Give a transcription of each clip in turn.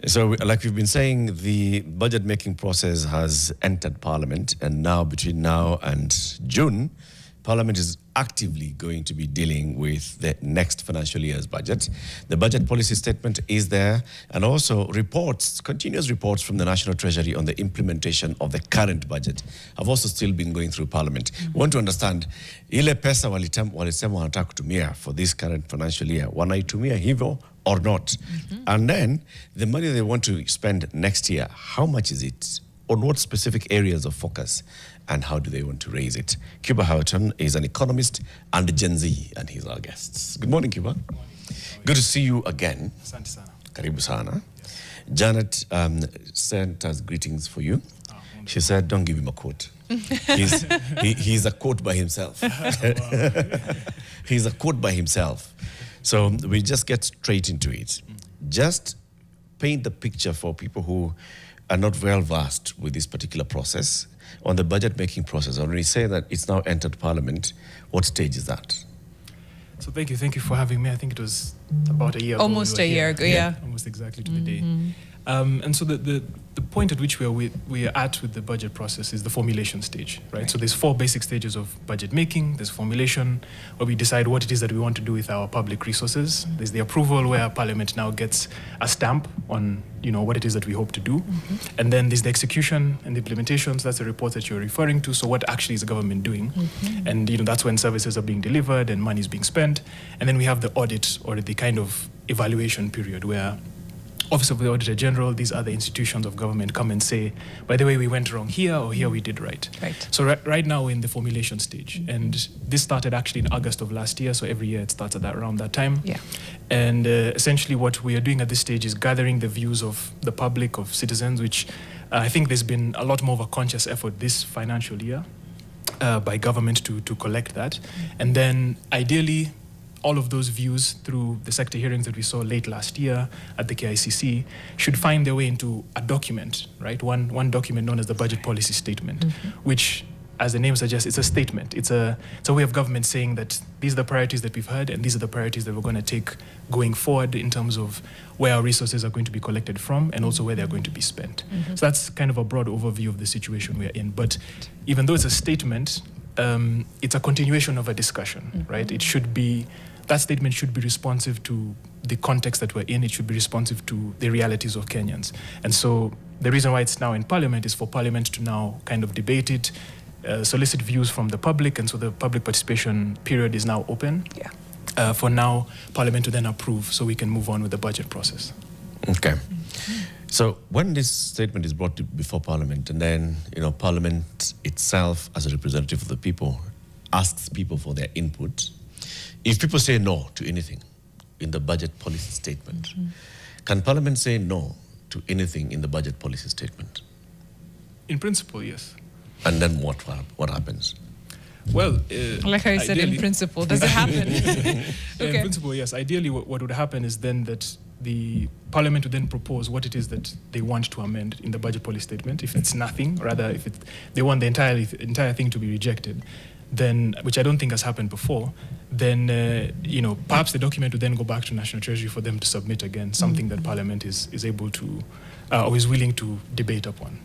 So, like we've been saying, the budget-making process has entered Parliament, and now between now and June, Parliament is actively going to be dealing with the next financial year's budget. The budget policy statement is there, and also reports, continuous reports from the National Treasury on the implementation of the current budget have also still been going through Parliament. We want to understand, ile pesa walisema wanataka kutumia for this current financial year, wanaitumia hivyo or not? And then the money they want to spend next year, how much is it? On what specific areas of focus, and how do they want to raise it? Cuba Houghton is an economist and Gen Z, and he's our guest. Good morning, Cuba. Good morning. Good to see you again. Asante sana. Karibu sana. Yes. Janet sent us greetings for you. She said, don't give him a quote. He's a quote by himself. He's a quote by himself. So we just get straight into it. Just paint the picture for people who are not well versed with this particular process on the budget making process. When we say that it's now entered Parliament, what stage is that? So thank you for having me. I think it was about a year ago. Almost a year ago, yeah. Almost exactly to the day. And so the point at which we are at with the budget process is the formulation stage, right? So there's 4 basic stages of budget making. There's formulation, where we decide what it is that we want to do with our public resources. There's the approval, where Parliament now gets a stamp on, what it is that we hope to do. And then there's the execution and the implementation. So that's the report that you're referring to. So what actually is the government doing? And that's when services are being delivered and money is being spent. And then we have the audit, or the kind of evaluation period, where Office of the Auditor General, these other institutions of government come and say, by the way, we went wrong here, or here we did right. So right now we're in the formulation stage. And this started actually in August of last year. So every year it starts at around that time. Yeah. And essentially what we are doing at this stage is gathering the views of the public, of citizens, which I think there's been a lot more of a conscious effort this financial year by government to collect that. And then ideally, all of those views through the sector hearings that we saw late last year at the KICC should find their way into a document, right? One document known as the Budget Policy Statement, which, as the name suggests, it's a statement. It's a way of government saying that these are the priorities that we've heard, and these are the priorities that we're going to take going forward in terms of where our resources are going to be collected from, and also where they're going to be spent. So that's kind of a broad overview of the situation we're in. But even though it's a statement, it's a continuation of a discussion, right? That statement should be responsive to the context that we're in. It should be responsive to the realities of Kenyans. And so the reason why it's now in Parliament is for Parliament to now kind of debate it, solicit views from the public, and so the public participation period is now open. For now, Parliament to then approve, so we can move on with the budget process. Okay. So when this statement is brought before Parliament, and then Parliament itself, as a representative of the people, asks people for their input, if people say no to anything in the budget policy statement, can Parliament say no to anything in the budget policy statement? In principle, yes. And then what happens? Well, like how you said, in principle, does it happen? In principle, yes. Ideally, what would happen is then that the Parliament would then propose what it is that they want to amend in the budget policy statement. If it's nothing, rather, if they want the entire thing to be rejected, then, which I don't think has happened before, then perhaps the document would then go back to National Treasury for them to submit again, something that Parliament is able to, or is willing to debate upon.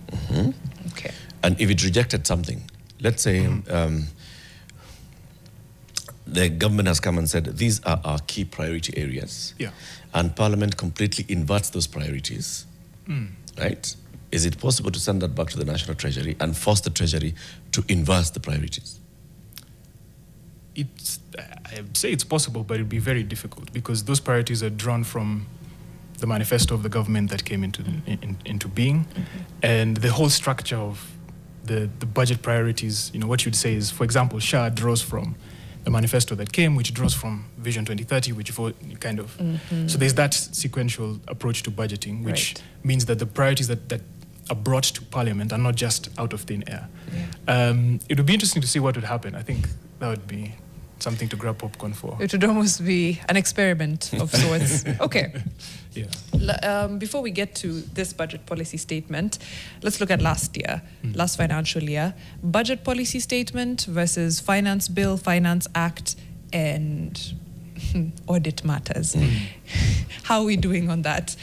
Okay. And if it rejected something, let's say the government has come and said, these are our key priority areas, and Parliament completely inverts those priorities, right? Is it possible to send that back to the National Treasury and force the Treasury to invert the priorities? I would say it's possible, but it'd be very difficult, because those priorities are drawn from the manifesto of the government that came into being, and the whole structure of the budget priorities. What you'd say is, for example, SHA draws from the manifesto that came, which draws from Vision 2030, which kind of. So there's that sequential approach to budgeting, which means that the priorities that are brought to Parliament are not just out of thin air. It would be interesting to see what would happen. I think that would be something to grab popcorn for. It would almost be an experiment of sorts. Okay. Before we get to this budget policy statement, let's look at last year, last financial year. Budget policy statement versus Finance Bill, Finance Act, and audit matters. How are we doing on that?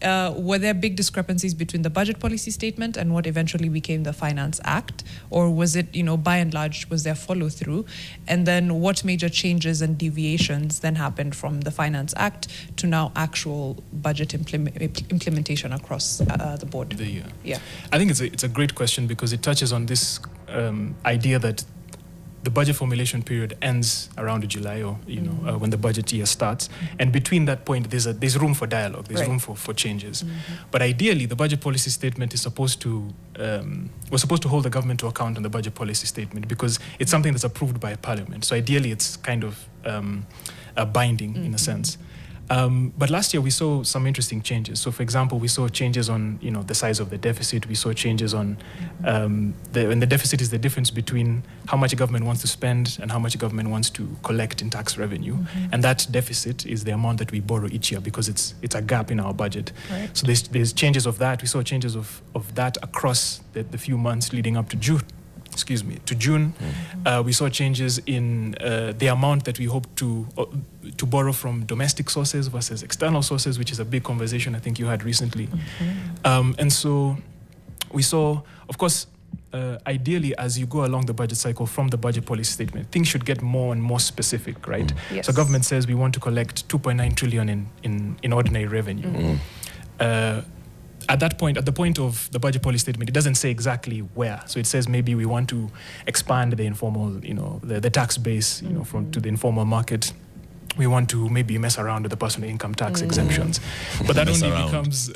Were there big discrepancies between the budget policy statement and what eventually became the Finance Act? Or was it, by and large, was there follow through? And then what major changes and deviations then happened from the Finance Act to now actual budget implementation across the board? Yeah. I think it's a great question because it touches on this idea that the budget formulation period ends around July or when the budget year starts, and between that point there's room for dialogue, there's room for changes. But ideally the budget policy statement is supposed to hold the government to account on the budget policy statement because it's something that's approved by Parliament. So ideally it's kind of binding in a sense. But last year we saw some interesting changes. So, for example, we saw changes on the size of the deficit. We saw changes on and the deficit is the difference between how much a government wants to spend and how much a government wants to collect in tax revenue. And that deficit is the amount that we borrow each year because it's a gap in our budget. Right. So there's changes of that. We saw changes of that across the few months leading up to June. We saw changes in the amount that we hope to borrow from domestic sources versus external sources, which is a big conversation I think you had recently. And so we saw, of course, ideally as you go along the budget cycle from the budget policy statement, things should get more and more specific, right? Yes. So government says we want to collect 2.9 trillion in ordinary revenue. At that point, at the point of the budget policy statement, it doesn't say exactly where. So it says maybe we want to expand the informal, the tax base, from to the informal market. We want to maybe mess around with the personal income tax exemptions. But that only becomes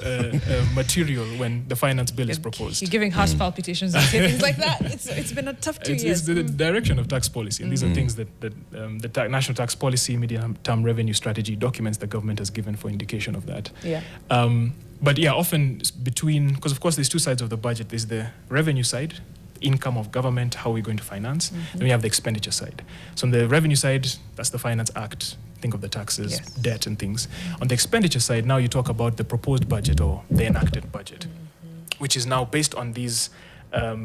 material when the finance bill is proposed. You're giving heart palpitations and things like that. It's been a tough 2 years. It's the direction of tax policy. And these are things that the National Tax Policy, Medium-Term Revenue Strategy documents the government has given for indication of that. Yeah. But yeah, often because of course there's two sides of the budget. There's the revenue side, income of government, how we're going to finance. Then we have the expenditure side. So on the revenue side, that's the Finance Act. Think of the taxes, debt and things. On the expenditure side, now you talk about the proposed budget or the enacted budget, which is now based on these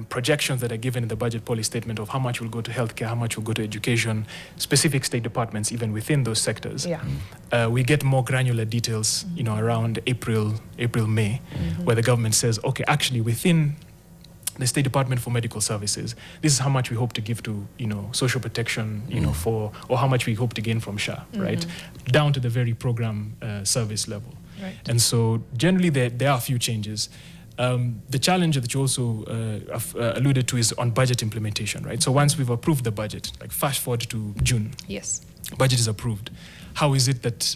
projections that are given in the budget policy statement of how much will go to healthcare, how much will go to education, specific state departments even within those sectors. Yeah. We get more granular details, around April, May, where the government says, okay, actually within the State Department for Medical Services, this is how much we hope to give to, social protection, or how much we hope to gain from SHA, right? Down to the very program service level. Right. And so generally there are a few changes. The challenge that you also alluded to is on budget implementation, right? So once we've approved the budget, like fast forward to June, Yes. budget is approved. How is it that,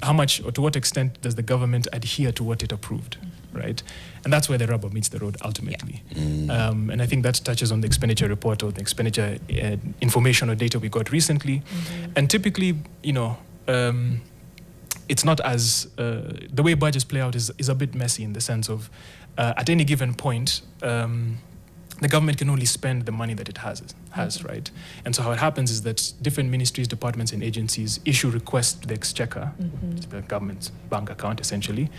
how much or to what extent does the government adhere to what it approved, right? And that's where the rubber meets the road ultimately. And I think that touches on the expenditure report or the expenditure information or data we got recently. And typically, it's not as the way budgets play out is a bit messy in the sense of at any given point the government can only spend the money that it has, right? And so how it happens is that different ministries, departments and agencies issue requests to the exchequer, the government's bank account essentially,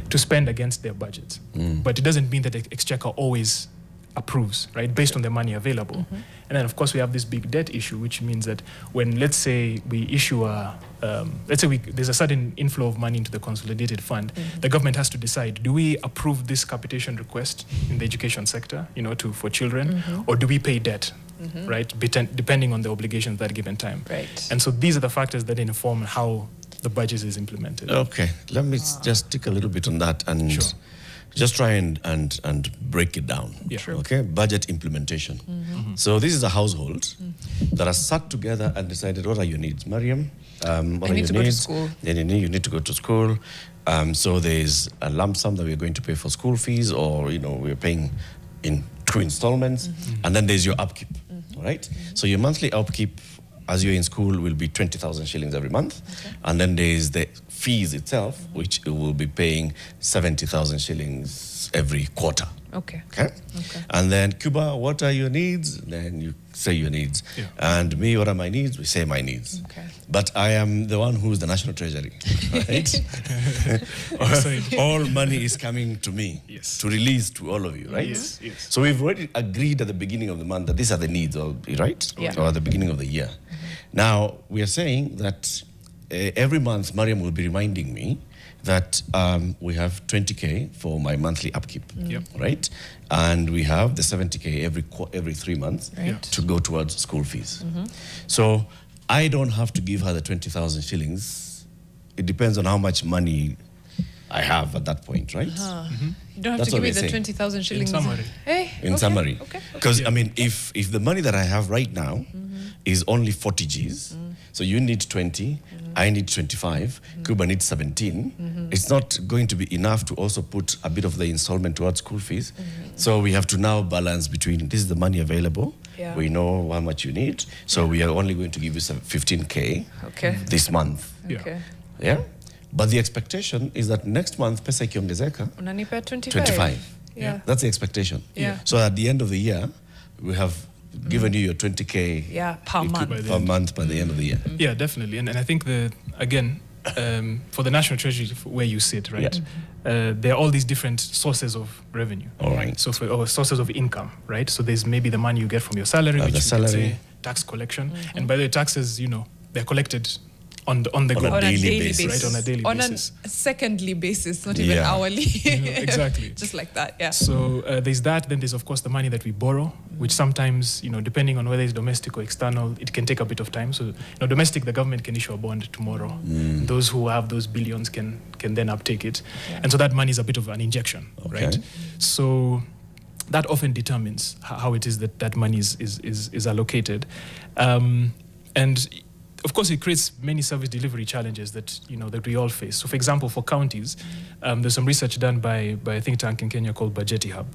to spend against their budgets. But it doesn't mean that the exchequer always approves, right, based on the money available. And then of course we have this big debt issue, which means that when, let's say, we issue there's a sudden inflow of money into the consolidated fund, the government has to decide, do we approve this capitation request in the education sector, for children, or do we pay debt, right, depending on the obligations at that given time. Right. And so these are the factors that inform how the budget is implemented. Okay, let me just take a little bit on that and just try and break it down. Yeah. Sure. Okay, budget implementation. So this is a household that has sat together and decided, what are your needs, Mariam? What are your needs? Go to school. Then you need to go to school. So there's a lump sum that we're going to pay for school fees, or we're paying in 2 installments, and then there's your upkeep. All right. So your monthly upkeep, as you're in school, will be 20,000 shillings every month, and then there's the fees itself, which it will be paying 70,000 shillings every quarter. Okay. And then, Cuba, what are your needs? Then you say your needs. Yeah. And me, what are my needs? We say my needs. Okay. But I am the one who's the National Treasury, right? All money is coming to me to release to all of you, right? Yes. So we've already agreed at the beginning of the month that these are the needs, right? Yeah. Or at the beginning of the year. Now, we are saying that every month, Mariam will be reminding me that we have 20K for my monthly upkeep, right? And we have the 70K every 3 months to go towards school fees. So I don't have to give her the 20,000 shillings. It depends on how much money I have at that point, right? You don't have to give me the 20,000 shillings. In summary. Hey, in summary. Because, I mean, if the money that I have right now is only 40 Gs, so you need 20, I need 25, Cuba needs 17, it's not going to be enough to also put a bit of the installment towards school fees. So we have to now balance between this is the money available, we know how much you need, so we are only going to give you 15K this month. Yeah? But the expectation is that next month pesa ikiongezeka unanipa 25. That's the expectation. So at the end of the year, we have given you your 20K per month by the end of the year. Yeah, definitely. And I think for the National Treasury, where you sit, right, there are all these different sources of revenue. All right. So or sources of income, right? So there's maybe the money you get from your salary, which you can say tax collection. And by the way, taxes, they're collected on the go. On a daily basis. Right, on a daily basis. On a secondly basis, not even hourly. Exactly. Just like that, yeah. So there's that. Then there's, of course, the money that we borrow, which sometimes, depending on whether it's domestic or external, it can take a bit of time. So, domestic, the government can issue a bond tomorrow. Those who have those billions can then uptake it. And so that money is a bit of an injection, right? So that often determines how it is that money is allocated. And of course, it creates many service delivery challenges that we all face. So, for example, for counties, there's some research done by a think tank in Kenya called Budgeti Hub,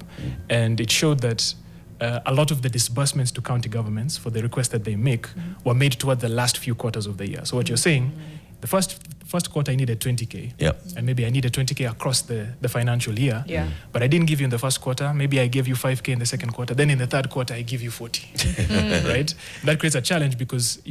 and it showed that a lot of the disbursements to county governments for the requests that they make were made toward the last few quarters of the year. So, what you're saying, the first quarter I needed 20K, and maybe I needed 20K across the financial year, but I didn't give you in the first quarter. Maybe I gave you 5K in the second quarter. Then in the third quarter, I give you 40, right? That creates a challenge because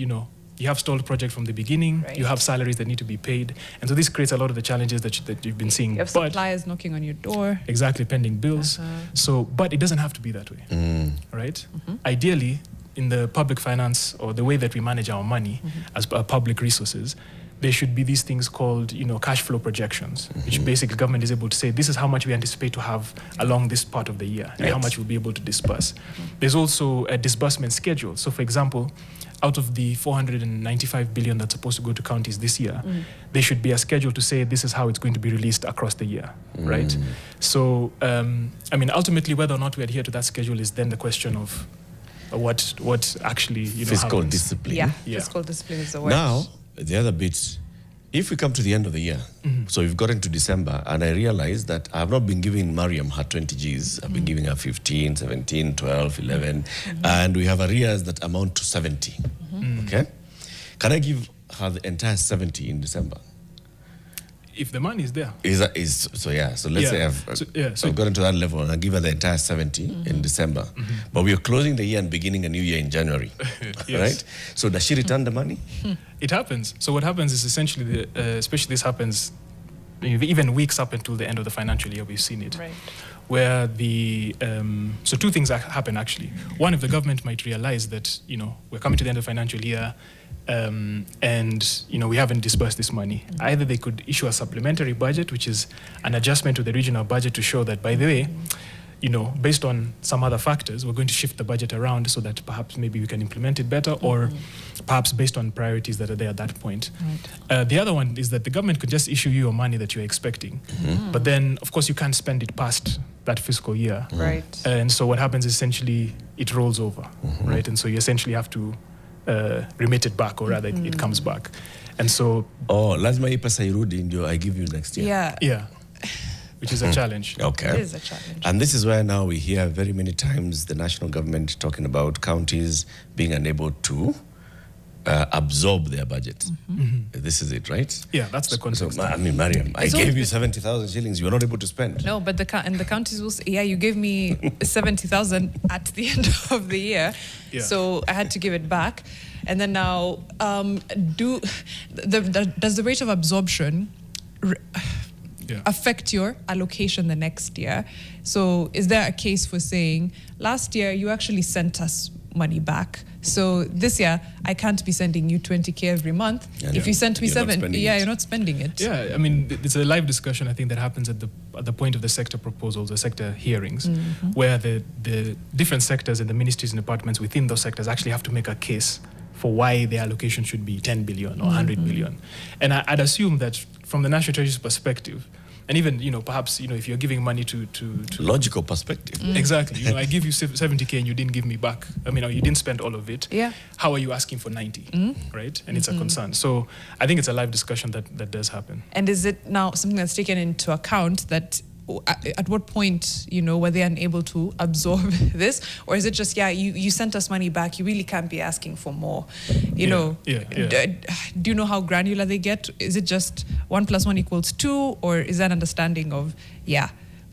you have stalled project from the beginning. You have salaries that need to be paid, and so this creates a lot of the challenges that you've been seeing. You have suppliers knocking on your door. Exactly, pending bills. So, but it doesn't have to be that way, right? Ideally, in the public finance or the way that we manage our money as public resources, there should be these things called, cash flow projections, which basically government is able to say, this is how much we anticipate to have along this part of the year, and how much we'll be able to disperse. There's also a disbursement schedule. So, for example, out of the 495 billion that's supposed to go to counties this year, there should be a schedule to say this is how it's going to be released across the year, right? So, ultimately, whether or not we adhere to that schedule is then the question of what actually fiscal happens. discipline. Fiscal discipline is the word. Now, the other bit, if we come to the end of the year, so we've gotten to December, and I realized that I have not been giving Mariam her 20 Gs. I've been giving her 15, 17, 12, 11, and we have arrears that amount to 70. Okay? Can I give her the entire 70 in December? If the money is there. So let's say I've gotten to that level and I give her the entire 70 in December. But we are closing the year and beginning a new year in January. Right? So does she return the money? It happens. So what happens is essentially, especially this happens even weeks up until the end of the financial year, we've seen it. Right. Where so two things happen actually. One, if the government might realize that, we're coming to the end of the financial year, and we haven't disbursed this money. Either they could issue a supplementary budget, which is an adjustment to the regional budget to show that, by the way, based on some other factors, we're going to shift the budget around so that perhaps maybe we can implement it better, or perhaps based on priorities that are there at that point. The other one is that the government could just issue you your money that you're expecting, but then, of course, you can't spend it past that fiscal year. Right. And so what happens is essentially it rolls over, right? And so you essentially have to remit it back, or rather it comes back. And so lazima hii pesa irudi ndio I give you next year. Yeah. Which is a challenge. Okay. It is a challenge. And this is where now we hear very many times the national government talking about counties being unable to absorb their budget. This is it, right? Yeah, that's the context. So, Mariam, I gave you 70,000 shillings. You were not able to spend. No, but the counties will say, you gave me 70,000 at the end of the year, so I had to give it back. And then now, does the rate of absorption affect your allocation the next year? So is there a case for saying, last year you actually sent us money back. So this year, I can't be sending you 20K every month. If you sent me you're not spending it. Yeah, I mean, it's a live discussion, I think, that happens at the point of the sector proposals, the sector hearings, where the different sectors and the ministries and departments within those sectors actually have to make a case for why their allocation should be 10 billion or 100 billion. And I'd assume that from the National Treasury's perspective, and even, perhaps, if you're giving money to logical perspective. Exactly. I give you 70K and you didn't give me back. I mean, or you didn't spend all of it. Yeah. How are you asking for 90? Right? And it's a concern. So I think it's a live discussion that does happen. And is it now something that's taken into account that at what point, were they unable to absorb this? Or is it just, you sent us money back, you really can't be asking for more? Do you know how granular they get? Is it just 1 + 1 = 2? Or is that understanding of,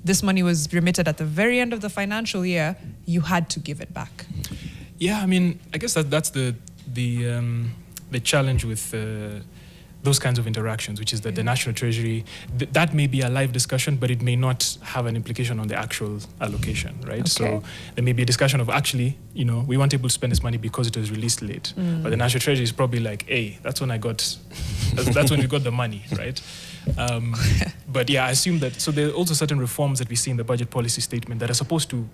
this money was remitted at the very end of the financial year, you had to give it back? Yeah, I mean, I guess that's the challenge with those kinds of interactions, which is that the National Treasury, that may be a live discussion, but it may not have an implication on the actual allocation, right? Okay. So there may be a discussion of actually, we weren't able to spend this money because it was released late. But the National Treasury is probably like, hey, that's when we got the money, right? But I assume that, so there are also certain reforms that we see in the budget policy statement that are supposed to,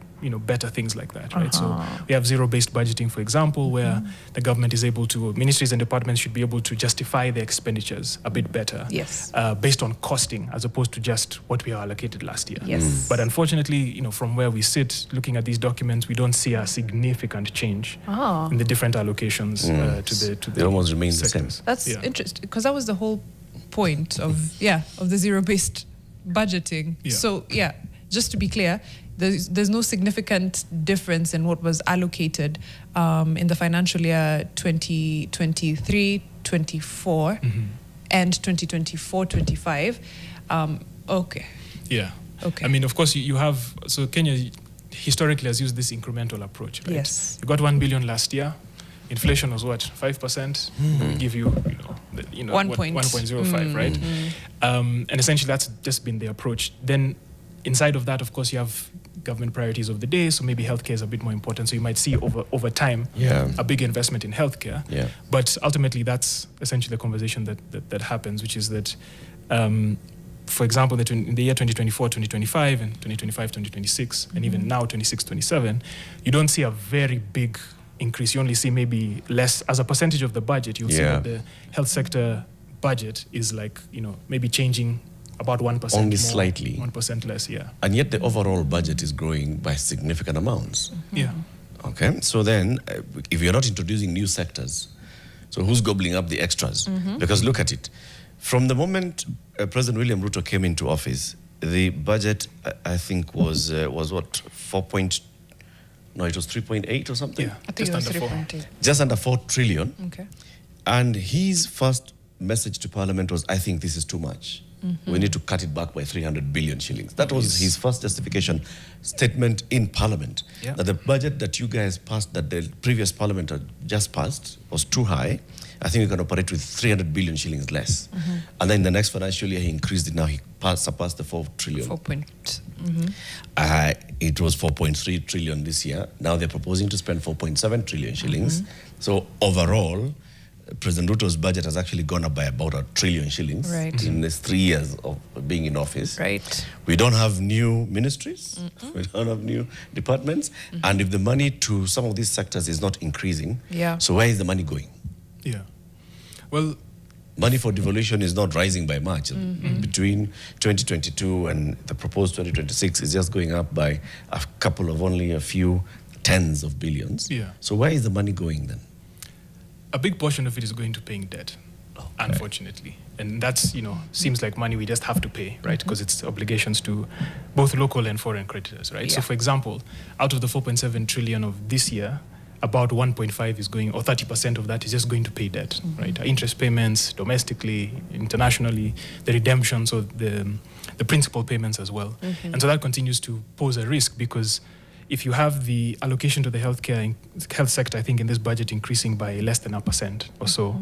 better things like that, right? So we have zero-based budgeting, for example, where the government is able to, ministries and departments should be able to justify their expenditures a bit better. Yes. Based on costing, as opposed to just what we allocated last year. Yes. But unfortunately, from where we sit, looking at these documents, we don't see a significant change in the different allocations to the They almost remain the same. That's interesting, because that was the whole point of the zero-based budgeting. So just to be clear, there's no significant difference in what was allocated in the financial year 2023-24 and 2024-25. Okay. Yeah. Okay. I mean, of course, you have, so Kenya historically has used this incremental approach, right? Yes. You got 1 billion last year. Inflation was what, 5%? Give you, 1.05, right? And essentially, that's just been the approach. Then, inside of that, of course, you have government priorities of the day. So maybe healthcare is a bit more important. So you might see over time a big investment in healthcare. Yeah. But ultimately, that's essentially the conversation that happens, which is that, for example, that in the year 2024-2025 and 2025-2026, and even now 26-27, you don't see a very big increase. You only see maybe less as a percentage of the budget. You'll see that the health sector budget is like, maybe changing about 1%. Only more, slightly. 1% less, And yet the overall budget is growing by significant amounts. Yeah. Okay, so then if you're not introducing new sectors, so who's gobbling up the extras? Because look at it. From the moment President William Ruto came into office, the budget, I think, was what, it was 3.8 or something? I think it was 3.8. Just under 4 trillion. Okay. And his first message to Parliament was, I think this is too much. We need to cut it back by 300 billion shillings. That was his first justification statement in Parliament. Yeah. That the budget that you guys passed, that the previous Parliament had just passed, was too high. I think we can operate with 300 billion shillings less. And then the next financial year, he increased it. Now he surpassed the 4 trillion. It was 4.3 trillion this year. Now they're proposing to spend 4.7 trillion shillings. So overall, President Ruto's budget has actually gone up by about 1 trillion shillings in these 3 years of being in office. Right. We don't have new ministries. We don't have new departments. And if the money to some of these sectors is not increasing, so where is the money going? Yeah. Well, money for devolution is not rising by much. Between 2022 and the proposed 2026 is just going up by a couple of only a few tens of billions. Yeah. So where is the money going then? A big portion of it is going to paying debt, unfortunately. And that's, seems like money we just have to pay, right? Because it's obligations to both local and foreign creditors, right? Yeah. So for example, out of the 4.7 trillion of this year, about 1.5 is going, or 30% of that is just going to pay debt, right? Interest payments domestically, internationally, the redemption, so the principal payments as well. And so that continues to pose a risk, because if you have the allocation to the health sector, I think in this budget increasing by less than 1% or so,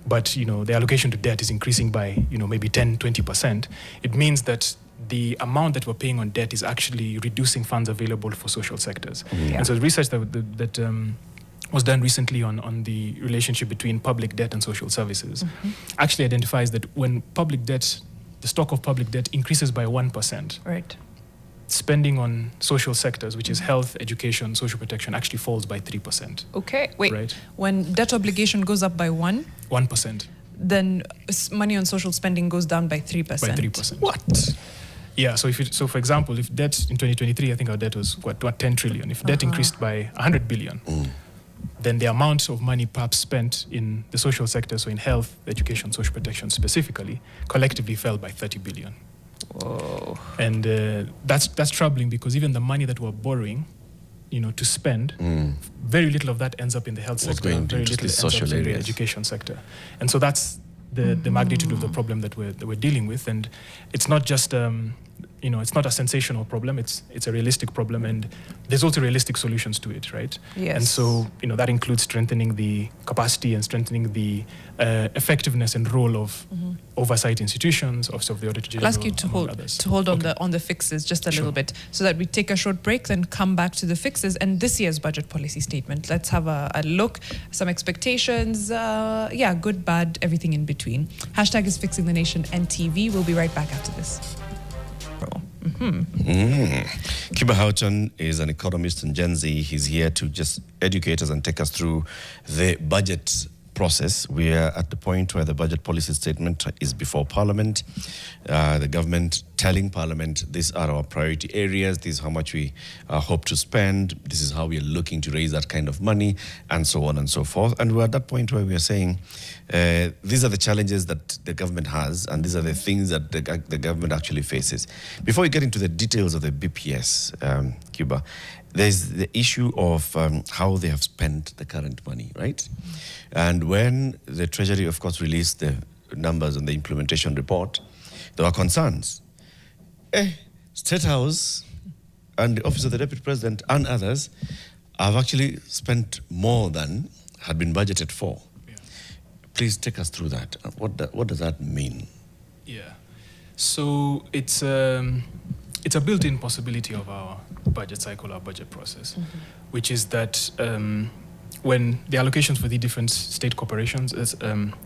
but the allocation to debt is increasing by maybe 10-20%, it means that the amount that we're paying on debt is actually reducing funds available for social sectors. And so the research that was done recently on the relationship between public debt and social services, actually identifies that when public debt, the stock of public debt increases by 1%, Right. spending on social sectors, which is health, education, social protection, actually falls by 3%. Okay. Wait. Right. When debt obligation goes up by 1%. then money on social spending goes down by 3%. By 3%. What? Yeah, so for example, if debt in 2023, I think our debt was what 10 trillion. If debt increased by 100 billion, then the amount of money perhaps spent in the social sector, so in health, education, social protection specifically, collectively fell by 30 billion. Whoa. And that's troubling because even the money that we're borrowing, to spend, very little of that ends up in the health sector, going very into little the ends up social in the areas. education sector. And so that's the magnitude of the problem that we're dealing with. And it's not just it's not a sensational problem. It's a realistic problem, and there's also realistic solutions to it, right? Yes. And so that includes strengthening the capacity and strengthening the effectiveness and role of oversight institutions, Office of the Auditor General. I'll ask you to hold on the fixes just a little bit, so that we take a short break, then come back to the fixes and this year's budget policy statement. Let's have a look, some expectations, good, bad, everything in between. Hashtag is Fixing the Nation NTV. We'll be right back after this. Cuba Houghton is an economist and Gen Z. He's here to just educate us and take us through the budget process. We are at the point where the budget policy statement is before Parliament. The government telling Parliament, these are our priority areas, this is how much we hope to spend, this is how we are looking to raise that kind of money, and so on and so forth. And we're at that point where we are saying, these are the challenges that the government has, and these are the things that the government actually faces. Before we get into the details of the BPS, Cuba, there's the issue of how they have spent the current money, right? And when the Treasury, of course, released the numbers on the implementation report, there were concerns. State House and the Office of the Deputy President and others have actually spent more than had been budgeted for. Yeah. Please take us through that. What does that mean? Yeah. So it's a built-in possibility of our budget cycle, our budget process, which is that when the allocations for the different state corporations,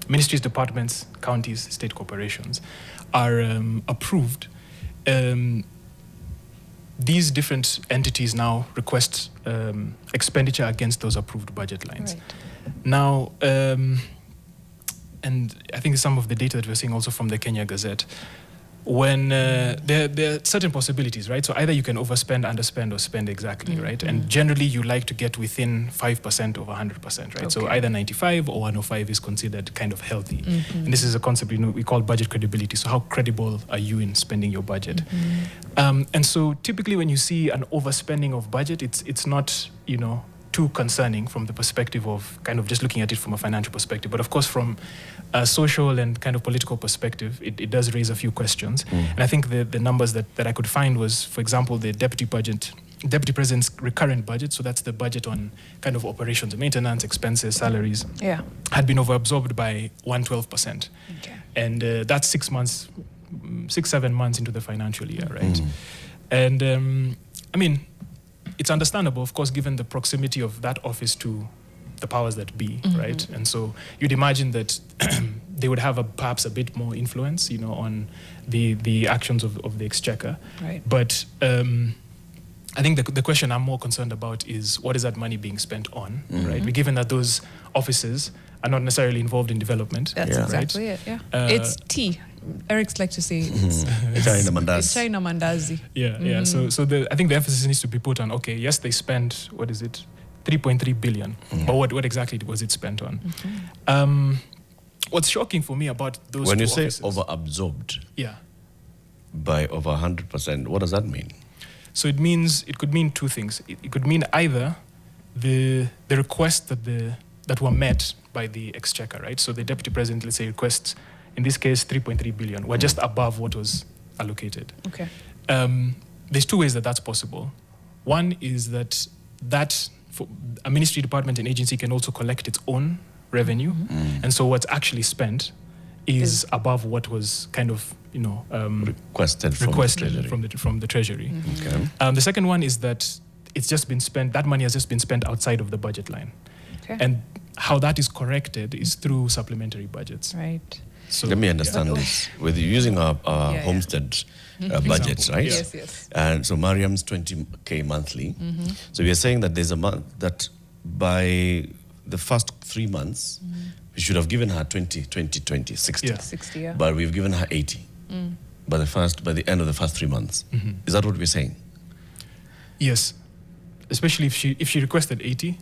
ministries, departments, counties, state corporations, are approved, these different entities now request expenditure against those approved budget lines. Right. Now, and I think some of the data that we're seeing also from the Kenya Gazette, when there are certain possibilities, right? So either you can overspend, underspend, or spend exactly, right? And generally, you like to get within 5% of 100%, right? So either 95 or 105 is considered kind of healthy. And this is a concept we call budget credibility. So how credible are you in spending your budget? And so typically, when you see an overspending of budget, it's not too concerning from the perspective of kind of just looking at it from a financial perspective. But of course, from a social and kind of political perspective, it does raise a few questions. And I think the numbers that I could find was, for example, the Deputy President's recurrent budget, so that's the budget on kind of operations and maintenance, expenses, salaries, had been overabsorbed by 112%. Okay. And that's 7 months into the financial year, right? And it's understandable, of course, given the proximity of that office to the powers that be, right? And so you'd imagine that they would have perhaps a bit more influence, on the actions of the exchequer. Right. But I think the question I'm more concerned about is what is that money being spent on, right? Given that those offices are not necessarily involved in development. That's exactly it, it's tea. Eric's like to say it's China Mandazi. It's China Mandazi. Yeah. So I think the emphasis needs to be put on, okay, yes, they spent, 3.3 billion. But what exactly was it spent on? What's shocking for me about those when two you say offices, overabsorbed yeah, by over 100%, what does that mean? So it could mean two things. It could mean either the requests that were met by the exchequer, right? So the Deputy President, let's say, requests, in this case, 3.3 billion, were just above what was allocated. Okay. There's two ways that that's possible. One is that a ministry, department, and agency can also collect its own revenue, and so what's actually spent is above what was kind of requested from the Treasury. Okay. The second one is that it's just been spent. That money has just been spent outside of the budget line. Okay. And how that is corrected is through supplementary budgets. Right. So Let me understand this. With using our homestead budgets, right? Yes, yes. And so Mariam's 20K monthly. So we are saying that there's a month that by the first 3 months, we should have given her 60. Yeah. 60, yeah. But we've given her 80 by the end of the first 3 months. Is that what we're saying? Yes. Especially if she requested 80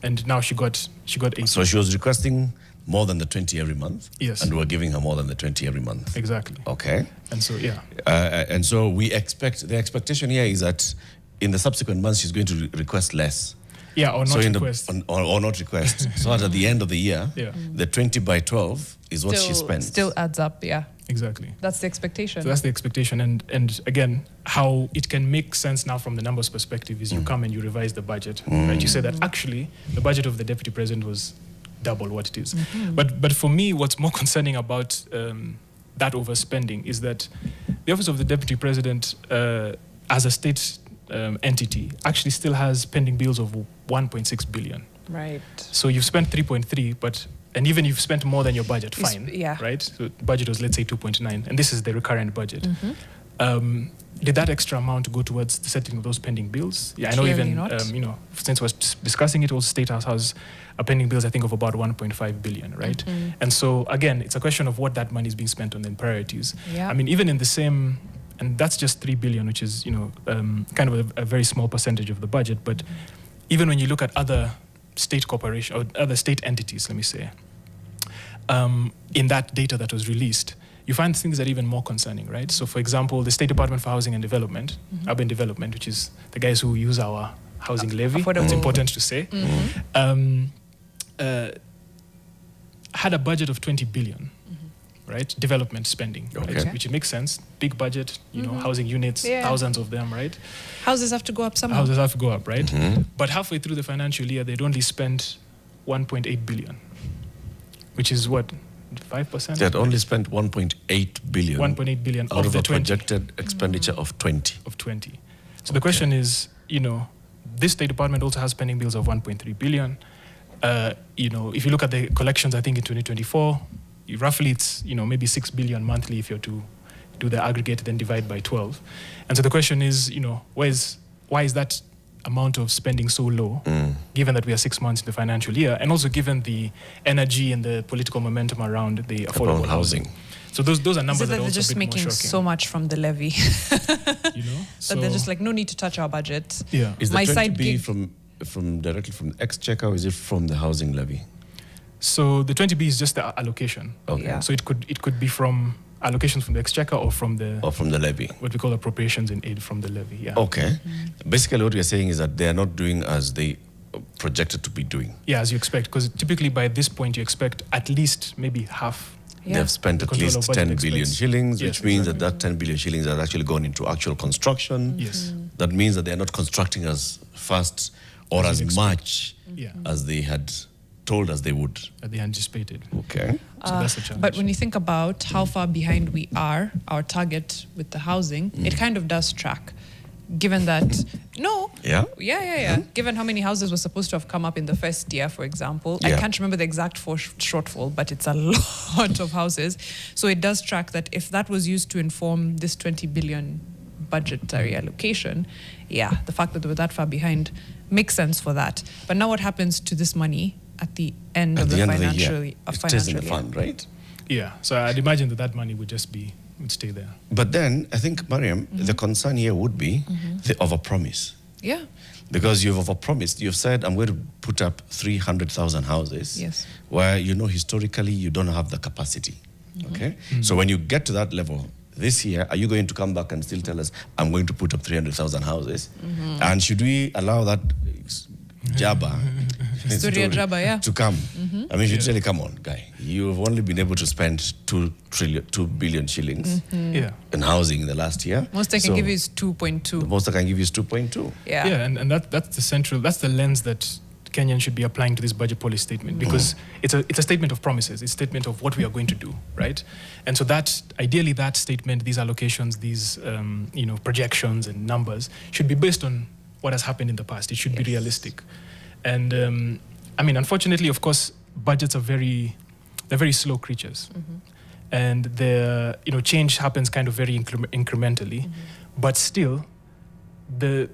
and now she got 80. So she was requesting more than the 20 every month. Yes. And we're giving her more than the 20 every month. Exactly. Okay. And so, yeah. And so the expectation here is that in the subsequent months, she's going to request less. Yeah, or not request. Or not request. So that at the end of the year, Yeah. the 20 by 12 is what she spends. Still adds up, yeah. Exactly. That's the expectation. So that's the expectation. And again, how it can make sense now from the numbers perspective is you come and you revise the budget. Right? You say that actually the budget of the deputy president was double what it is. But for me, what's more concerning about that overspending is that the office of the deputy president as a state entity actually still has pending bills of 1.6 billion. Right. So you've spent 3.3, and even you've spent more than your budget, fine, yeah. right? So budget was, let's say, 2.9, and this is the recurrent budget. Did that extra amount go towards the setting of those pending bills? Yeah, I know. Clearly even not. since we're discussing it, also State House has a pending bills, I think, of about 1.5 billion, right? And so again, it's a question of what that money is being spent on, and priorities. Yeah. I mean, even in the same, and that's just 3 billion, which is kind of a very small percentage of the budget. But even when you look at other state corporation or other state entities, let me say, in that data that was released, you find things that are even more concerning, right? So, for example, the State Department for Housing and Development, Urban Development, which is the guys who use our housing levy, Affordable. it's important to say, had a budget of 20 billion, right? Development spending, right? Okay. Which it makes sense. Big budget, housing units, Yeah. thousands of them, right? Houses have to go up somehow. Houses have to go up, right? But halfway through the financial year, they'd only spent 1.8 billion, which is what, 5%? They had only spent 1.8 billion 1.8 billion out of of the a 20. Projected expenditure of 20. Of 20. So the question is, this State Department also has pending bills of 1.3 billion. If you look at the collections, I think in 2024, roughly it's, maybe 6 billion monthly if you're to do the aggregate, then divide by 12. And so the question is, why is that amount of spending so low, given that we are 6 months in the financial year, and also given the energy and the political momentum around the affordable housing. So those are numbers Is it that that are they're also just a bit more making shocking. so much from the levy So that they're just like, no need to touch our budget? yeah. Is the My 20 side B gig- from directly from the exchequer, or is it from the housing levy? So the 20B is just the allocation. Okay. Yeah. So it could be from allocations from the exchequer or from the Or from the levy? what we call appropriations in aid from the levy. Yeah. Okay. Basically, what we are saying is that they are not doing as they projected to be doing. Yeah, as you expect, because typically by this point you expect at least maybe half. Yeah. They've spent at Control of least budget 10 billion expense. shillings, Yes, which means exactly. that 10 billion shillings has actually gone into actual construction. Yes. That means that they are not constructing as fast or As as you'd expect. much Yeah. as they had told us they would. That they anticipated. Okay. So that's the challenge. But when you think about how far behind we are, our target with the housing, it kind of does track. Given that, Yeah? Given how many houses were supposed to have come up in the first year, for example, I Yeah. can't remember the exact shortfall, but it's a lot of houses. So it does track that if that was used to inform this 20 billion budgetary allocation, the fact that they were that far behind makes sense for that. But now what happens to this money at the end At of the the end of the financial year, of it stays in the financial year? fund, right? Yeah. So I'd imagine that money would stay there. But then, I think, Mariam, the concern here would be the overpromise. Yeah. Because you've overpromised. You've said, I'm going to put up 300,000 houses. Yes. Where, historically, you don't have the capacity. Okay? So when you get to that level, this year, are you going to come back and still tell us, I'm going to put up 300,000 houses? And should we allow that jabber Studio jabber, yeah. to come? I mean, you tell you, come on, guy. You've only been able to spend 2 billion shillings Yeah. in housing in the last year. Most I can So give you is 2.2. the most I can give you is 2.2. Yeah. Yeah, and that's the lens that Kenyans should be applying to this budget policy statement, because it's a statement of promises. It's a statement of what we are going to do, right? And so that, ideally, that statement, these allocations, these projections and numbers should be based on what has happened in the past. It should be realistic. And I mean, unfortunately, of course, budgets are they're very slow creatures. And the change happens kind of very incrementally, but still, the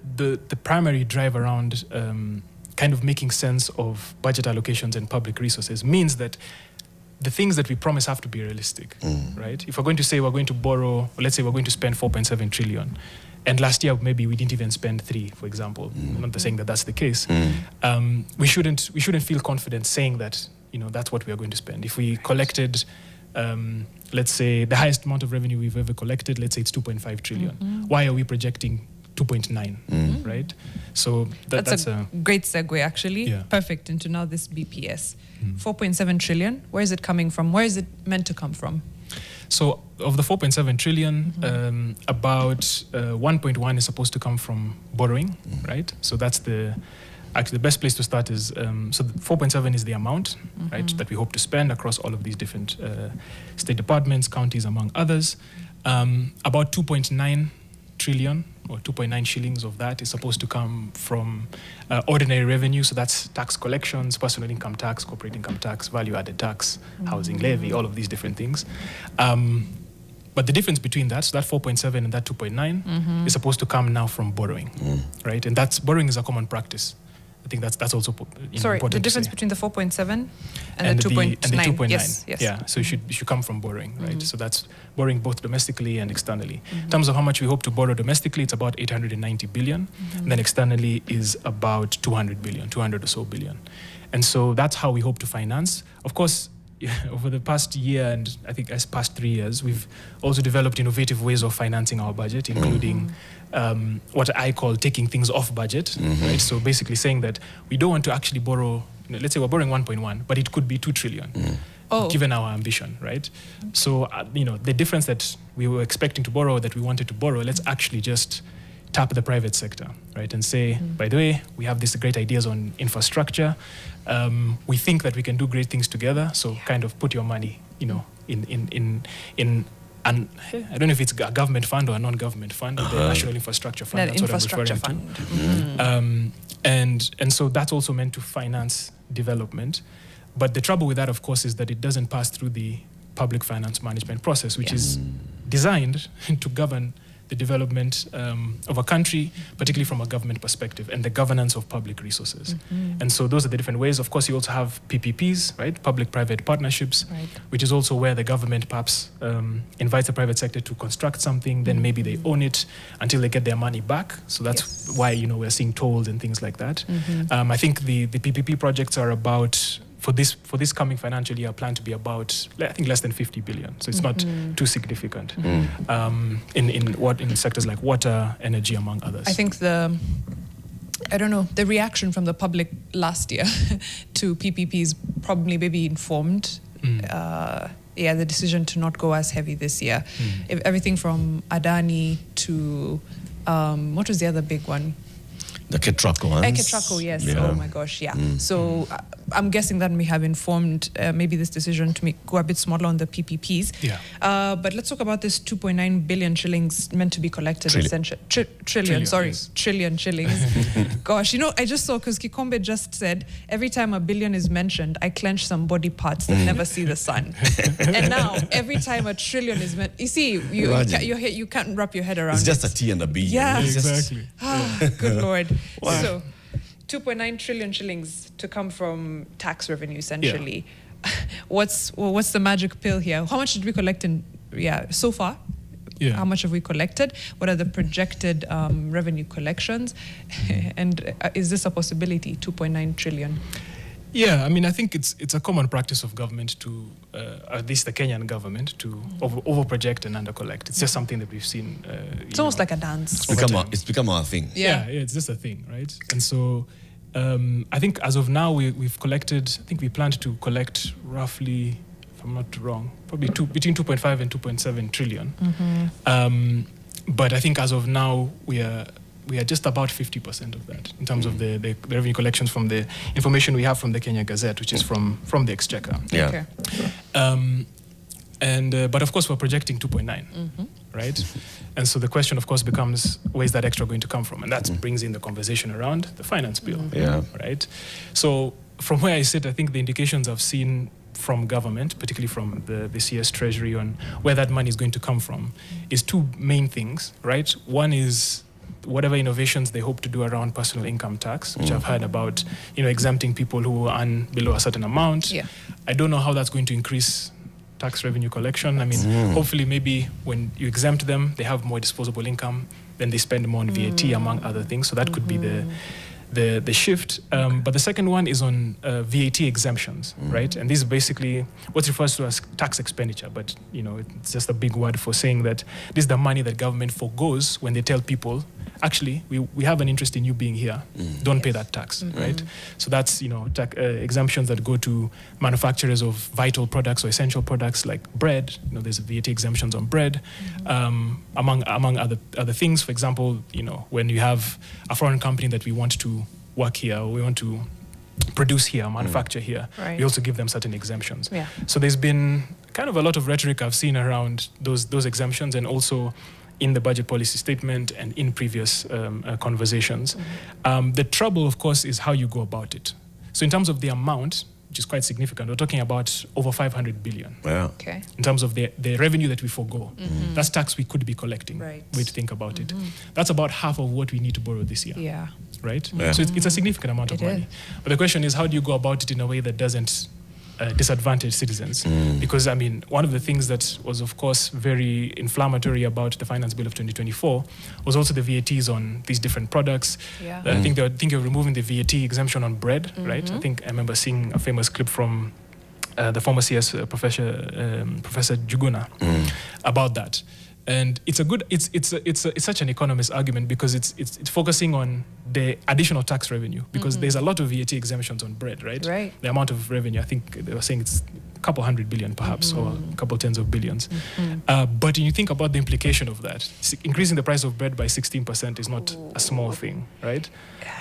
primary drive around kind of making sense of budget allocations and public resources means that the things that we promise have to be realistic, right? If we're going to say we're going to borrow, or let's say we're going to spend 4.7 trillion, and last year maybe we didn't even spend 3, for example. I'm not saying that that's the case. We shouldn't feel confident saying that that's what we are going to spend. If we collected, let's say the highest amount of revenue we've ever collected, let's say it's 2.5 trillion. Why are we projecting 2.9, right? So that's a great segue, actually. Yeah. Perfect into now this BPS. 4.7 trillion, where is it coming from? Where is it meant to come from? So of the 4.7 trillion, about 1.1 is supposed to come from borrowing, right? So that's actually the best place to start is, so the 4.7 is the amount, right, that we hope to spend across all of these different state departments, counties, among others. About 2.9 trillion or 2.9 shillings of that is supposed to come from ordinary revenue. So that's tax collections, personal income tax, corporate income tax, value-added tax, housing levy, all of these different things. But the difference between that, so that 4.7 and that 2.9 is supposed to come now from borrowing, right? And borrowing is a common practice. I think that's also Sorry, important the difference between the 4.7 and the 2.9. And the 2.9. Yes. Yeah, so it should come from borrowing, right? So that's borrowing both domestically and externally. In terms of how much we hope to borrow domestically, it's about 890 billion. And then externally is about 200 or so billion. And so that's how we hope to finance. Of course, over the past year and I think as past 3 years, we've also developed innovative ways of financing our budget, including what I call taking things off budget, right? So basically saying that we don't want to actually borrow, let's say we're borrowing 1.1, but it could be 2 trillion, given our ambition, right? So, the difference that we were expecting to borrow, that we wanted to borrow, let's actually just tap the private sector, right? And say, by the way, we have these great ideas on infrastructure. We think that we can do great things together. So kind of put your money, in I don't know if it's a government fund or a non-government fund, the National Infrastructure Fund. That's infrastructure what I'm referring to. And so that's also meant to finance development. But the trouble with that, of course, is that it doesn't pass through the public finance management process, which is designed to govern the development of a country, particularly from a government perspective, and the governance of public resources. And so those are the different ways. Of course, you also have PPPs, right? Public-private partnerships, which is also where the government perhaps invites the private sector to construct something, then maybe they own it until they get their money back. So that's why, we're seeing tolls and things like that. I think the PPP projects are about, for this coming financial year, planned to be about, I think, less than 50 billion. So it's not too significant in sectors like water, energy, among others. I think the reaction from the public last year to PPPs probably maybe informed the decision to not go as heavy this year. Everything from Adani to, what was the other big one? The Ketraco ones. Ketraco, yes. Yeah. Oh my gosh, yeah. So I'm guessing that may have informed maybe this decision to go a bit smaller on the PPPs. Yeah. But let's talk about this 2.9 billion shillings meant to be collected. Trillion shillings. Gosh, I just saw, because Kikombe just said, every time a billion is mentioned, I clench some body parts that never see the sun. And now, every time a trillion is mentioned, you see, you can't wrap your head around It's just it. a T and a B. Yeah. Exactly. Good Lord. Wow. So, 2.9 trillion shillings to come from tax revenue, essentially. What's the magic pill here? How much did we collect so far? Yeah. How much have we collected? What are the projected revenue collections? And is this a possibility, 2.9 trillion? Yeah, I think it's a common practice of government to, at least the Kenyan government, to over-project and under-collect. It's just something that we've seen. It's almost like a dance. It's become our thing. Yeah, it's just a thing, right? And so I think as of now, we've collected, I think we planned to collect roughly, if I'm not wrong, probably between 2.5 and 2.7 trillion. But I think as of now, we are just about 50% of that in terms of the revenue collections from the information we have from the Kenya Gazette, which is from the Exchequer. Yeah. Okay. But of course, we're projecting 2.9, right? And so the question, of course, becomes, where's that extra going to come from? And that brings in the conversation around the finance bill, right? So from where I sit, I think the indications I've seen from government, particularly from the CS Treasury, on where that money is going to come from, is two main things, right? One is whatever innovations they hope to do around personal income tax, which I've heard about, exempting people who earn below a certain amount. Yeah. I don't know how that's going to increase tax revenue collection. I mean, hopefully maybe when you exempt them, they have more disposable income, then they spend more on VAT, among other things. So that could be the shift. But the second one is on VAT exemptions, right? And this is basically what's referred to as tax expenditure, but it's just a big word for saying that this is the money that government forgoes when they tell people, actually, we have an interest in you being here. Don't pay that tax, right? So that's exemptions that go to manufacturers of vital products or essential products like bread. There's VAT exemptions on bread, among other things. For example, when you have a foreign company that we want to work here, or we want to produce here, manufacture here, Right. we also give them certain exemptions. Yeah. So there's been kind of a lot of rhetoric I've seen around those exemptions, and also in the budget policy statement and in previous conversations. The trouble, of course, is how you go about it. So in terms of the amount, which is quite significant, we're talking about over 500 billion. Yeah. Okay. In terms of the revenue that we forgo. That's tax we could be collecting. Right. Way to think about it. That's about half of what we need to borrow this year. Yeah. Right? Yeah. So it's a significant amount of It money. But the question is, how do you go about it in a way that doesn't disadvantage citizens? Because, I mean, one of the things that was, of course, very inflammatory about the Finance Bill of 2024 was also the VATs on these different products. Yeah. I think you're removing the VAT exemption on bread, right? I remember seeing a famous clip from the former CS Professor Juguna about that. And it's such an economist argument, because it's focusing on the additional tax revenue, because there's a lot of VAT exemptions on bread, right? Right. The amount of revenue, I think they were saying it's a couple hundred billion perhaps, or a couple tens of billions. But when you think about the implication of that, increasing the price of bread by 16% is not a small thing, right?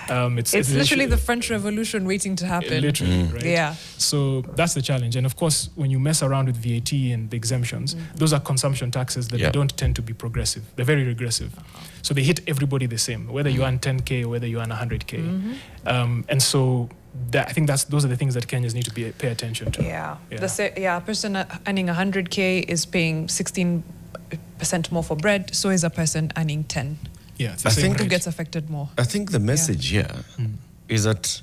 It's literally the French Revolution waiting to happen. Literally, right? Yeah. So that's the challenge. And of course, when you mess around with VAT and the exemptions, those are consumption taxes that they don't tend to be progressive. They're very regressive. So they hit everybody the same, whether you earn 10K or whether you earn 100K. And so I think those are the things that Kenyans need to pay attention to. Yeah. A person earning 100K is paying 16% more for bread. So is a person earning 10. Yeah, it's I the same think Who rate. gets affected more? I think the message here is that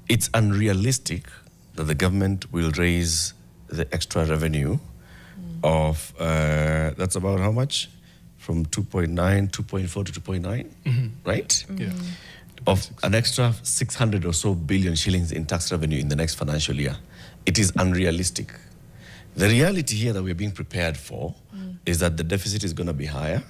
it's unrealistic that the government will raise the extra revenue of, that's about how much? From 2.9, 2.4 to 2.9, right? Yeah. Of an extra 600 or so billion shillings in tax revenue in the next financial year. It is unrealistic. The reality here that we're being prepared for is that the deficit is going to be higher.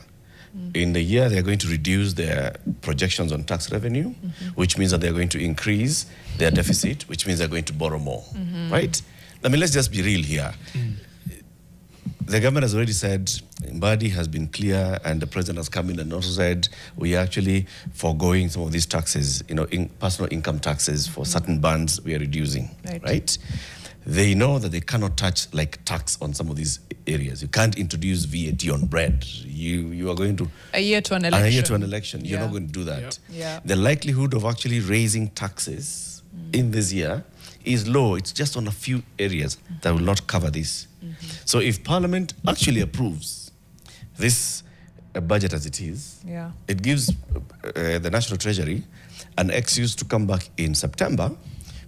In the year, they're going to reduce their projections on tax revenue, which means that they're going to increase their deficit, which means they're going to borrow more, right? I mean, let's just be real here. The government has already said, Mbadi has been clear, and the president has come in and also said, we are actually foregoing some of these taxes, in personal income taxes for certain bands we are reducing, right? They know that they cannot touch tax on some of these areas. You can't introduce VAT on bread. You are going to... A year to an election. A year to an election. You're not going to do that. Yeah. The likelihood of actually raising taxes in this year is low. It's just on a few areas that will not cover this. So if Parliament actually approves this budget as it is, it gives the National Treasury an excuse to come back in September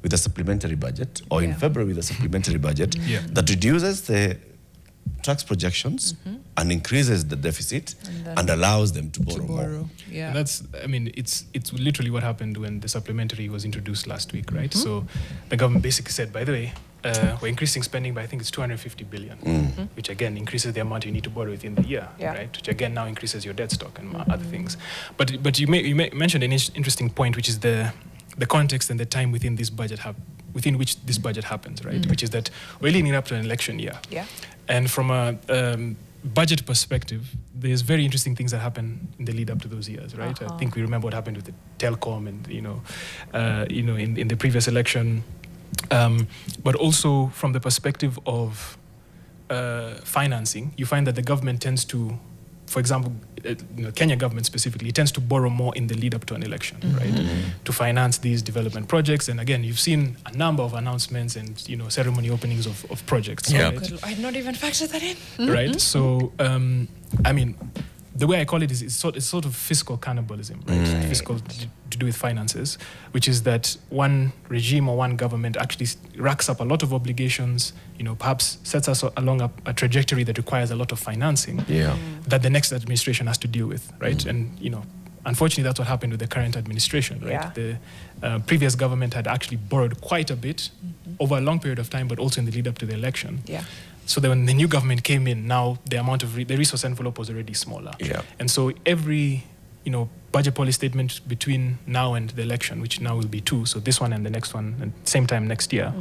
with a supplementary budget, or in February with a supplementary budget that reduces the tax projections and increases the deficit and allows them to borrow more. Yeah. And that's, I mean, it's literally what happened when the supplementary was introduced last week, right? So the government basically said, by the way, we're increasing spending by, I think it's 250 billion, which again increases the amount you need to borrow within the year, right? Which again now increases your debt stock and other things. But you mentioned an interesting point, which is the context and the time within this budget within which this budget happens, right? Which is that we're leading up to an election year. Yeah. And from a budget perspective, there's very interesting things that happen in the lead up to those years, right? I think we remember what happened with the telecom and in the previous election, but also from the perspective of financing, you find that the government tends to for example, Kenya government specifically tends to borrow more in the lead up to an election, right, to finance these development projects. And again, you've seen a number of announcements and ceremony openings of projects. Yeah. Right? I'd not even factored that in. Right. So, I mean, the way I call it is it's sort of fiscal cannibalism, right? Fiscal to do with finances, which is that one regime or one government actually racks up a lot of obligations, perhaps sets us along a trajectory that requires a lot of financing that the next administration has to deal with, right? And, unfortunately, that's what happened with the current administration, right? Yeah. The previous government had actually borrowed quite a bit over a long period of time, but also in the lead up to the election. Yeah. So that when the new government came in, now the amount of the resource envelope was already smaller. Yeah. And so every, budget policy statement between now and the election, which now will be 2, so this one and the next one, at the same time next year,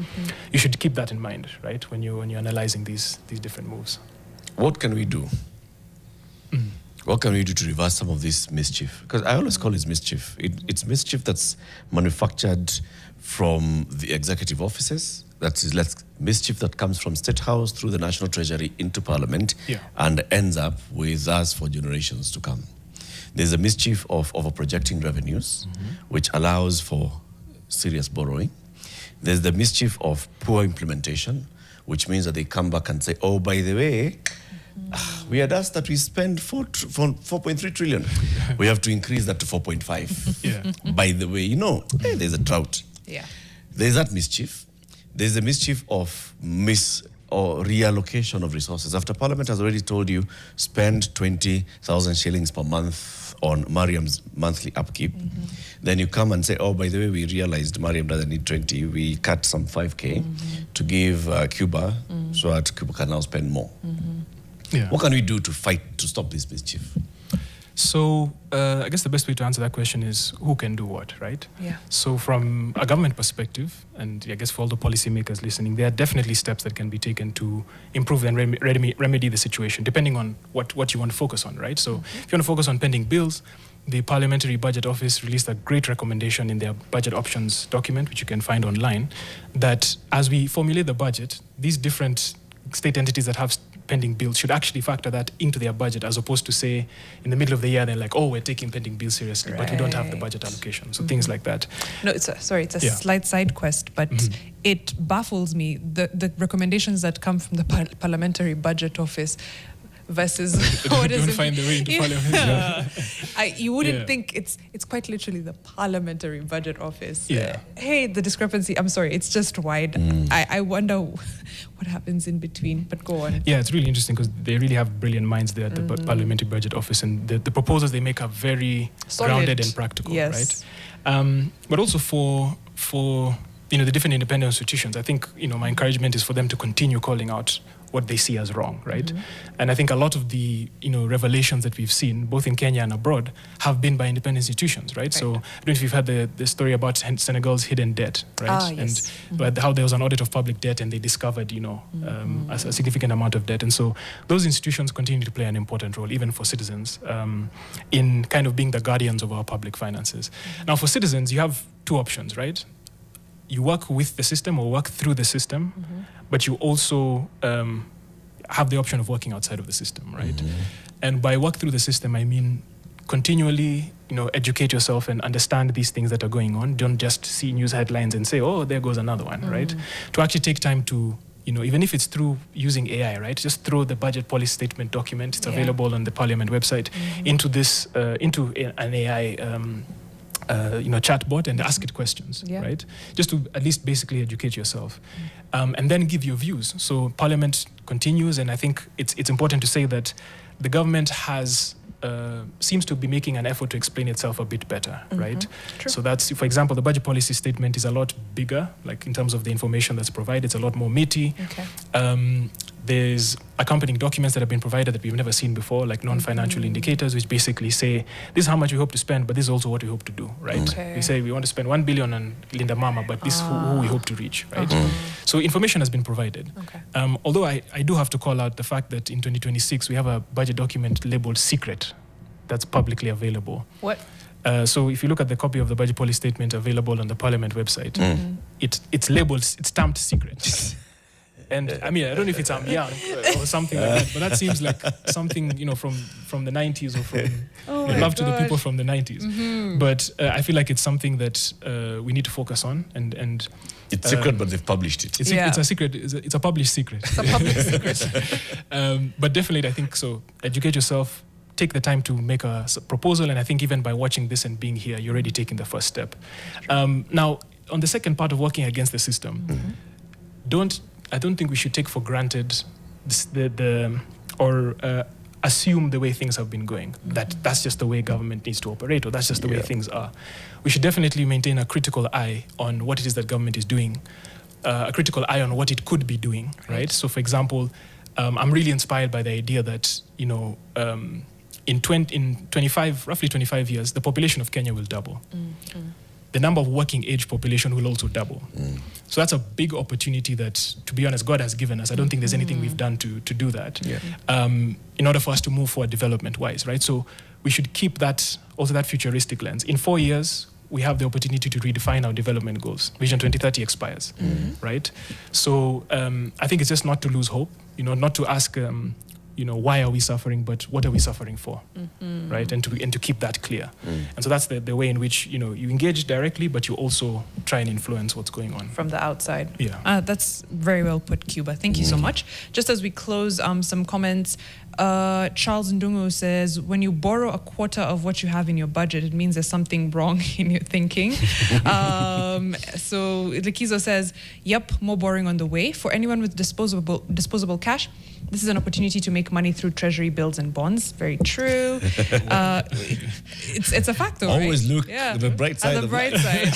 you should keep that in mind, right? When you're analyzing these different moves. What can we do? What can we do to reverse some of this mischief? Because I always call it mischief. It's mischief that's manufactured from the executive offices. That is mischief that comes from State House through the National Treasury into Parliament and ends up with us for generations to come. There's a mischief of overprojecting revenues, which allows for serious borrowing. There's the mischief of poor implementation, which means that they come back and say, oh, by the way, we had asked that we spend 4.3 trillion. We have to increase that to 4.5. Yeah. By the way, there's a drought. Yeah. There's that mischief. There's the mischief of or reallocation of resources. After Parliament has already told you, spend 20,000 shillings per month on Mariam's monthly upkeep, then you come and say, oh, by the way, we realized Mariam doesn't need 20. We cut some 5K to give Cuba so that Cuba can now spend more. Yeah. What can we do to stop this mischief? So I guess the best way to answer that question is who can do what, right? Yeah. So from a government perspective, and I guess for all the policymakers listening, there are definitely steps that can be taken to improve and remedy the situation, depending on what you want to focus on, right? So if you want to focus on pending bills, the Parliamentary Budget Office released a great recommendation in their budget options document, which you can find online, that as we formulate the budget, these different state entities that have pending bills should actually factor that into their budget, as opposed to say in the middle of the year they're like, oh, we're taking pending bills seriously, but we don't have the budget allocation. So things like that. No, it's a slight side quest, but it baffles me the recommendations that come from the Parliamentary Budget Office versus what is it? Find the way into Parliament. You wouldn't think it's quite literally the Parliamentary Budget Office. Yeah. Hey, the discrepancy. I'm sorry, it's just wide. I wonder what happens in between. But go on. Yeah, it's really interesting because they really have brilliant minds there at the Parliamentary Budget Office, and the proposals they make are very grounded and practical, right? But also for the different independent institutions, I think my encouragement is for them to continue calling out what they see as wrong, right? And I think a lot of the revelations that we've seen, both in Kenya and abroad, have been by independent institutions, right? So I don't know if you've had the story about Senegal's hidden debt, right? Yes. And how there was an audit of public debt and they discovered, a significant amount of debt. And so those institutions continue to play an important role, even for citizens, in kind of being the guardians of our public finances. Now, for citizens, you have two options, right? You work with the system or work through the system, but you also have the option of working outside of the system, right? And by work through the system, I mean continually, educate yourself and understand these things that are going on. Don't just see news headlines and say, oh, there goes another one, right? To actually take time to, even if it's through using AI, right? Just throw the budget policy statement document. It's available on the Parliament website into an AI chatbot and ask it questions, right? Just to at least basically educate yourself, and then give your views. So Parliament continues, and I think it's important to say that the government seems to be making an effort to explain itself a bit better, right? True. So that's, for example, the budget policy statement is a lot bigger, like in terms of the information that's provided. It's a lot more meaty. There's accompanying documents that have been provided that we've never seen before, like non-financial indicators, which basically say, this is how much we hope to spend, but this is also what we hope to do, right? We say we want to spend 1 billion on Linda Mama, but this is who we hope to reach, right? So information has been provided. Although I do have to call out the fact that in 2026, we have a budget document labeled secret that's publicly available. What? So if you look at the copy of the budget policy statement available on the Parliament website, it's labeled, it's stamped secret. And I mean, I don't know if it's I'm young or something like that, but that seems like something, from the 90s or from love to the people from the 90s. Mm-hmm. But I feel like it's something that we need to focus on. And it's secret, but they've published it. It's a secret. It's a published secret. It's a public secret. But definitely, I think so. Educate yourself. Take the time to make a proposal, and I think even by watching this and being here, you're already taking the first step. Now, on the second part of working against the system, I don't think we should take for granted assume the way things have been going. That's just the way government needs to operate, or that's just the way things are. We should definitely maintain a critical eye on what it is that government is doing, a critical eye on what it could be doing, right? So, for example, I'm really inspired by the idea that in roughly 25 years, the population of Kenya will double. Mm-hmm. The number of working age population will also double. So that's a big opportunity that, to be honest, God has given us. I don't think there's anything we've done to do that in order for us to move forward development-wise, right? So we should keep that futuristic lens. In 4 years, we have the opportunity to redefine our development goals. Vision 2030 expires, right? So I think it's just not to lose hope, not to ask, why are we suffering, but what are we suffering for, right? And to keep that clear. And so that's the way in which, you engage directly, but you also try and influence what's going on. From the outside. Yeah. That's very well put, Cuba. Thank you so much. Just as we close, some comments. Charles Ndungu says, when you borrow a quarter of what you have in your budget, it means there's something wrong in your thinking. So Likizo says, yep, more borrowing on the way. For anyone with disposable cash, this is an opportunity to make money through treasury bills and bonds. Very true. It's a fact, though, Always right? look at the bright side. At the bright side.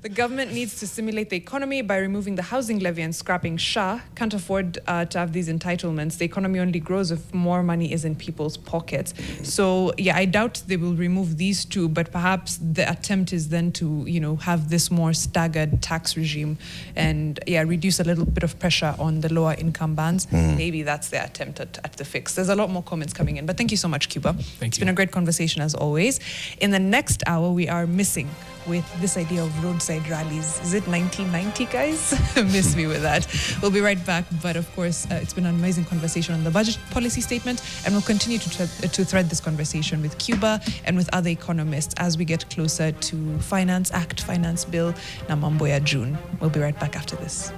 The government needs to stimulate the economy by removing the housing levy and scrapping Sh4. Can't afford to have these entitlements. The economy only grows if more money is in people's pockets. So, I doubt they will remove these two, but perhaps the attempt is then to, have this more staggered tax regime and, reduce a little bit of pressure on the lower income bands. Maybe that's the attempt at the fix. There's a lot more comments coming in, but thank you so much, Cuba. It's been a great conversation as always. In the next hour, we are missing with this idea of roadside rallies. Is it 1990, guys? Miss me with that. We'll be right back. But of course, it's been an amazing conversation on the budget policy statement, and we'll continue to thread this conversation with Cuba and with other economists as we get closer to Finance Act, Finance Bill, na mambo ya June. We'll be right back after this.